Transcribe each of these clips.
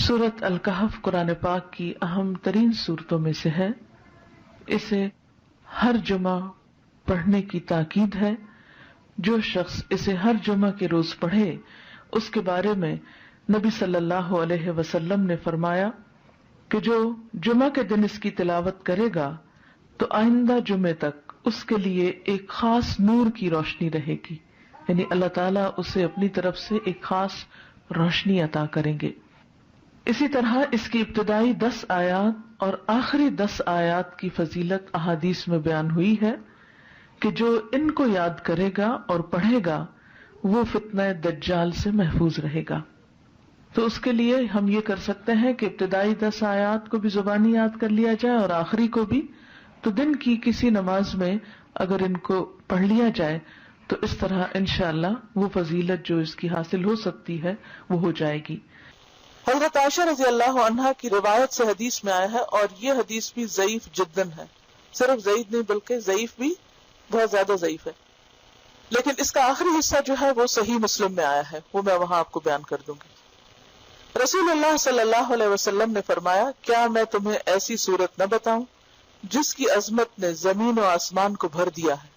سورۃ الکہف قرآن پاک کی اہم ترین سورتوں میں سے ہے. اسے ہر جمعہ پڑھنے کی تاکید ہے. جو شخص اسے ہر جمعہ کے روز پڑھے اس کے بارے میں نبی صلی اللہ علیہ وسلم نے فرمایا کہ جو جمعہ کے دن اس کی تلاوت کرے گا تو آئندہ جمعے تک اس کے لیے ایک خاص نور کی روشنی رہے گی، یعنی اللہ تعالیٰ اسے اپنی طرف سے ایک خاص روشنی عطا کریں گے. اسی طرح اس کی ابتدائی 10 آیات اور آخری 10 آیات کی فضیلت احادیث میں بیان ہوئی ہے کہ جو ان کو یاد کرے گا اور پڑھے گا وہ فتنہ دجال سے محفوظ رہے گا. تو اس کے لیے ہم یہ کر سکتے ہیں کہ ابتدائی 10 آیات کو بھی زبانی یاد کر لیا جائے اور آخری کو بھی. تو دن کی کسی نماز میں اگر ان کو پڑھ لیا جائے تو اس طرح انشاءاللہ وہ فضیلت جو اس کی حاصل ہو سکتی ہے وہ ہو جائے گی. حضرت عائشہ رضی اللہ عنہا کی روایت سے حدیث میں آیا ہے، اور یہ حدیث بھی ضعیف جداً ہے، صرف ضعیف نہیں بلکہ ضعیف بھی بہت زیادہ ضعیف ہے، لیکن اس کا آخری حصہ جو ہے وہ صحیح مسلم میں آیا ہے، وہ میں وہاں آپ کو بیان کر دوں گی. رسول اللہ صلی اللہ علیہ وسلم نے فرمایا، کیا میں تمہیں ایسی صورت نہ بتاؤں جس کی عظمت نے زمین و آسمان کو بھر دیا ہے،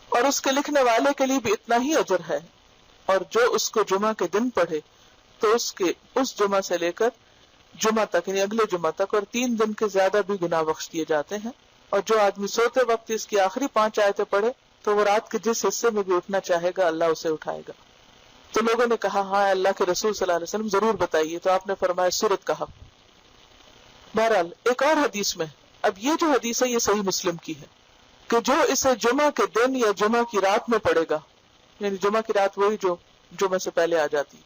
اور اس کے لکھنے والے کے لیے بھی اتنا ہی اجر ہے، اور جو اس کو جمعہ کے دن پڑھے تو اس جمعہ سے لے کر جمعہ تک یعنی اگلے جمعہ تک اور 3 دن کے زیادہ بھی گناہ بخش دیے جاتے ہیں. اور جو آدمی سوتے وقت اس کی آخری 5 آیتیں پڑھے تو وہ رات کے جس حصے میں بھی اٹھنا چاہے گا اللہ اسے اٹھائے گا. تو لوگوں نے کہا ہاں اللہ کے رسول صلی اللہ علیہ وسلم ضرور بتائیے، تو آپ نے فرمایا سورۃ کہف. بہرحال ایک اور حدیث میں، اب یہ جو حدیث ہے یہ صحیح مسلم کی ہے کہ جو اسے جمعہ کے دن یا جمعہ کی رات میں پڑھے گا، یعنی جمعہ کی رات وہی جو جمعہ سے پہلے آ جاتی،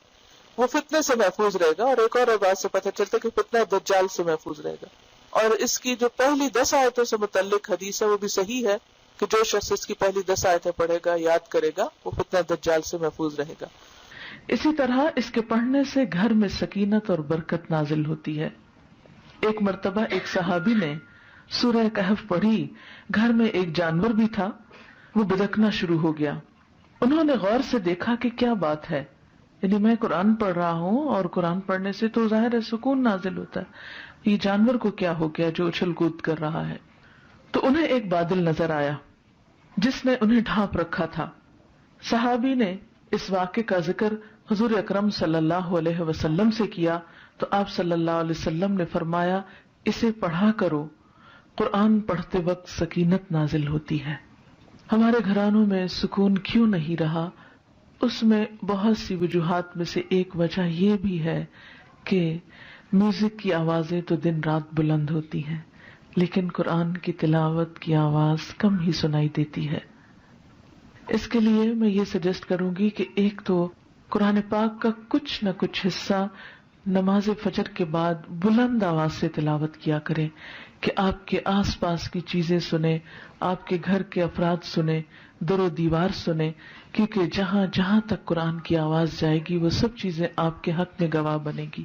وہ فتنے سے محفوظ رہے گا. اور ایک اور بات سے پتہ چلتا ہے کہ فتنہ دجال سے محفوظ رہے گا. اور اس کی جو پہلی 10 آیتوں سے متعلق حدیث ہے وہ بھی صحیح ہے کہ جو شخص اس کی پہلی 10 آیتیں پڑھے گا، یاد کرے گا، وہ فتنہ دجال سے محفوظ رہے گا. اسی طرح اس کے پڑھنے سے گھر میں سکینت اور برکت نازل ہوتی ہے. ایک مرتبہ ایک صحابی نے سورہ کہف پڑھی، گھر میں ایک جانور بھی تھا، وہ بدکنا شروع ہو گیا. انہوں نے غور سے دیکھا کہ کیا بات ہے، یعنی میں قرآن پڑھ رہا ہوں اور قرآن پڑھنے سے تو ظاہر ہے سکون نازل ہوتا ہے، یہ جانور کو کیا ہو گیا جو اچھل کود کر رہا ہے. تو انہیں ایک بادل نظر آیا جس نے انہیں ڈھانپ رکھا تھا. صحابی نے اس واقعے کا ذکر حضور اکرم صلی اللہ علیہ وسلم سے کیا تو آپ صلی اللہ علیہ وسلم نے فرمایا، اسے پڑھا کرو، قرآن پڑھتے وقت سکینت نازل ہوتی ہے. ہمارے گھرانوں میں سکون کیوں نہیں رہا؟ اس میں بہت سی وجوہات میں سے ایک وجہ یہ بھی ہے کہ میوزک کی آوازیں تو دن رات بلند ہوتی ہیں لیکن قرآن کی تلاوت کی آواز کم ہی سنائی دیتی ہے. اس کے لیے میں یہ سجیسٹ کروں گی کہ ایک تو قرآن پاک کا کچھ نہ کچھ حصہ نماز فجر کے بعد بلند آواز سے تلاوت کیا کریں کہ آپ کے آس پاس کی چیزیں سنیں، آپ کے گھر کے افراد سنیں، در و دیوار سنیں، کیونکہ جہاں جہاں تک قرآن کی آواز جائے گی وہ سب چیزیں آپ کے حق میں گواہ بنے گی.